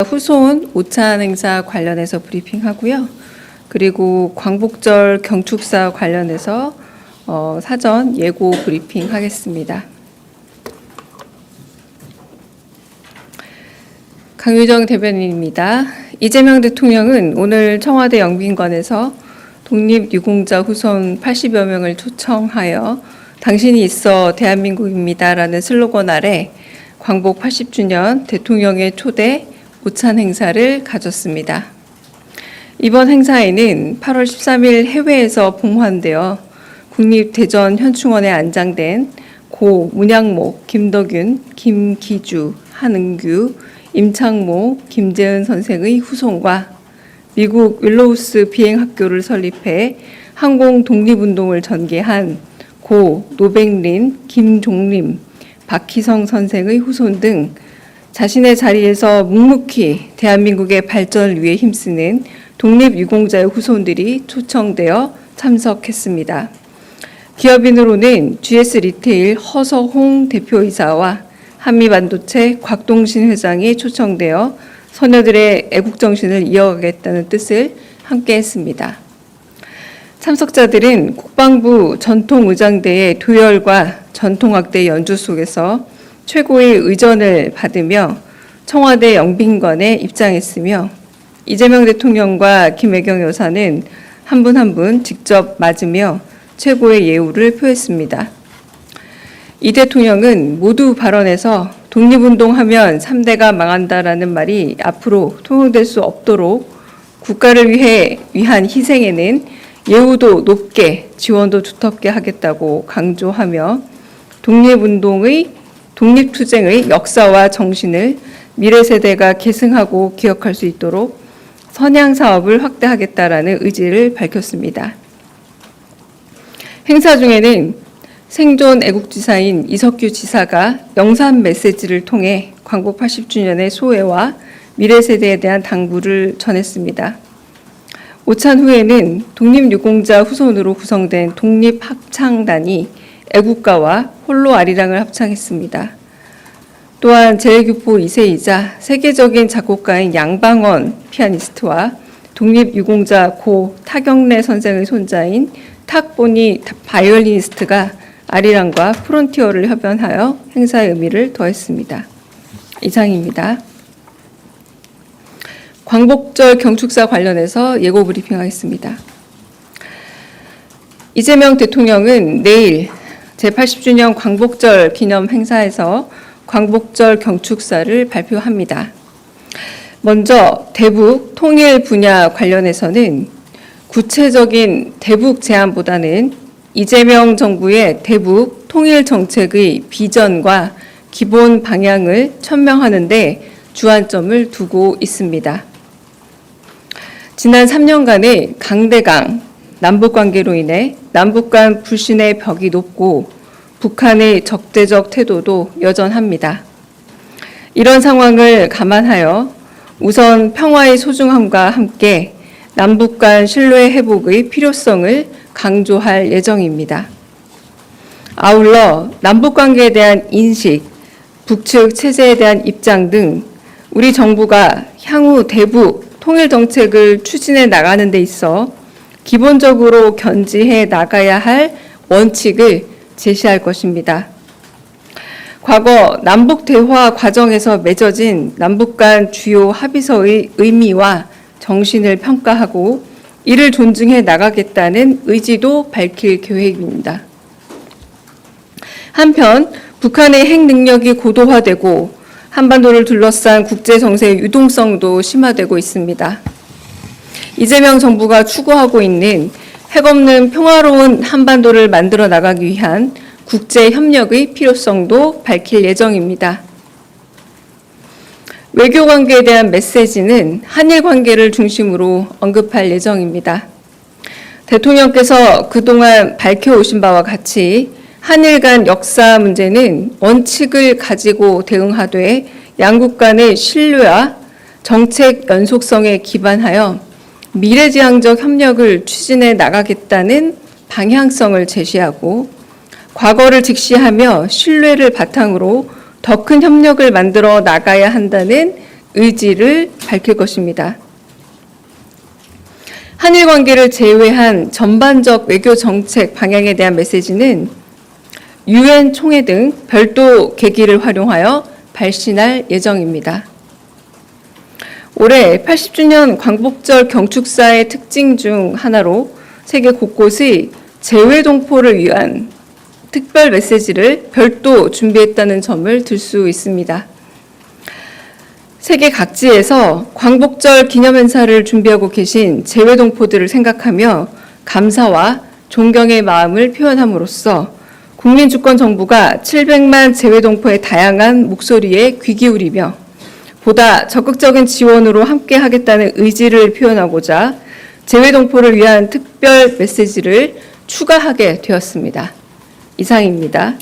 후손 오찬 행사 관련해서 브리핑하고요. 그리고 광복절 경축사 관련해서 사전 예고 브리핑 하겠습니다. 강유정 대변인입니다. 이재명 대통령은 오늘 청와대 영빈관에서 독립유공자 후손 80여 명을 초청하여 당신이 있어 대한민국입니다라는 슬로건 아래 광복 80주년 대통령의 초대 오찬 행사를 가졌습니다. 이번 행사에는 8월 13일 해외에서 봉환되어 국립대전현충원에 안장된 고 문양목, 김덕윤, 김기주, 한은규, 임창모, 김재은 선생의 후손과 미국 윌로우스 비행학교를 설립해 항공 독립운동을 전개한 고 노백린, 김종림, 박희성 선생의 후손 등 자신의 자리에서 묵묵히 대한민국의 발전을 위해 힘쓰는 독립유공자의 후손들이 초청되어 참석했습니다. 기업인으로는 GS 리테일 허서홍 대표이사와 한미반도체 곽동신 회장이 초청되어 선녀들의 애국정신을 이어가겠다는 뜻을 함께했습니다. 참석자들은 국방부 전통의장대의 도열과 전통악대 연주 속에서 최고의 의전을 받으며 청와대 영빈관에 입장했으며 이재명 대통령과 김혜경 여사는 한 분 한 분 직접 맞으며 최고의 예우를 표했습니다. 이 대통령은 모두 발언에서 독립운동하면 3대가 망한다라는 말이 앞으로 통용될 수 없도록 국가를 위한 희생에는 예우도 높게 지원도 두텁게 하겠다고 강조하며 독립투쟁의 역사와 정신을 미래 세대가 계승하고 기억할 수 있도록 선양 사업을 확대하겠다라는 의지를 밝혔습니다. 행사 중에는 생존 애국지사인 이석규 지사가 영상 메시지를 통해 광복 80주년의 소회와 미래 세대에 대한 당부를 전했습니다. 오찬 후에는 독립유공자 후손으로 구성된 독립합창단이 애국가와 홀로 아리랑을 합창했습니다. 또한 제1교포 2세이자 세계적인 작곡가인 양방원 피아니스트와 독립유공자 고 타경래 선생의 손자인 탁보니 바이올리니스트가 아리랑과 프론티어를 협연하여 행사의 의미를 더했습니다. 이상입니다. 광복절 경축사 관련해서 예고 브리핑하겠습니다. 이재명 대통령은 내일 제80주년 광복절 기념 행사에서 광복절 경축사를 발표합니다. 먼저 대북 통일 분야 관련해서는 구체적인 대북 제안보다는 이재명 정부의 대북 통일 정책의 비전과 기본 방향을 천명하는 데 주안점을 두고 있습니다. 지난 3년간의 강대강 남북관계로 인해 남북 간 불신의 벽이 높고 북한의 적대적 태도도 여전합니다. 이런 상황을 감안하여 우선 평화의 소중함과 함께 남북 간 신뢰 회복의 필요성을 강조할 예정입니다. 아울러 남북관계에 대한 인식, 북측 체제에 대한 입장 등 우리 정부가 향후 대북 통일 정책을 추진해 나가는 데 있어 기본적으로 견지해 나가야 할 원칙을 제시할 것입니다. 과거 남북 대화 과정에서 맺어진 남북 간 주요 합의서의 의미와 정신을 평가하고 이를 존중해 나가겠다는 의지도 밝힐 계획입니다. 한편 북한의 핵 능력이 고도화되고 한반도를 둘러싼 국제 정세의 유동성도 심화되고 있습니다. 이재명 정부가 추구하고 있는 핵 없는 평화로운 한반도를 만들어 나가기 위한 국제 협력의 필요성도 밝힐 예정입니다. 외교 관계에 대한 메시지는 한일 관계를 중심으로 언급할 예정입니다. 대통령께서 그동안 밝혀오신 바와 같이 한일 간 역사 문제는 원칙을 가지고 대응하되 양국 간의 신뢰와 정책 연속성에 기반하여 미래지향적 협력을 추진해 나가겠다는 방향성을 제시하고 과거를 직시하며 신뢰를 바탕으로 더 큰 협력을 만들어 나가야 한다는 의지를 밝힐 것입니다. 한일 관계를 제외한 전반적 외교 정책 방향에 대한 메시지는 유엔 총회 등 별도 계기를 활용하여 발신할 예정입니다. 올해 80주년 광복절 경축사의 특징 중 하나로 세계 곳곳의 재외동포를 위한 특별 메시지를 별도 준비했다는 점을 들 수 있습니다. 세계 각지에서 광복절 기념행사를 준비하고 계신 재외동포들을 생각하며 감사와 존경의 마음을 표현함으로써 국민주권정부가 700만 재외동포의 다양한 목소리에 귀 기울이며 보다 적극적인 지원으로 함께하겠다는 의지를 표현하고자 재외동포를 위한 특별 메시지를 추가하게 되었습니다. 이상입니다.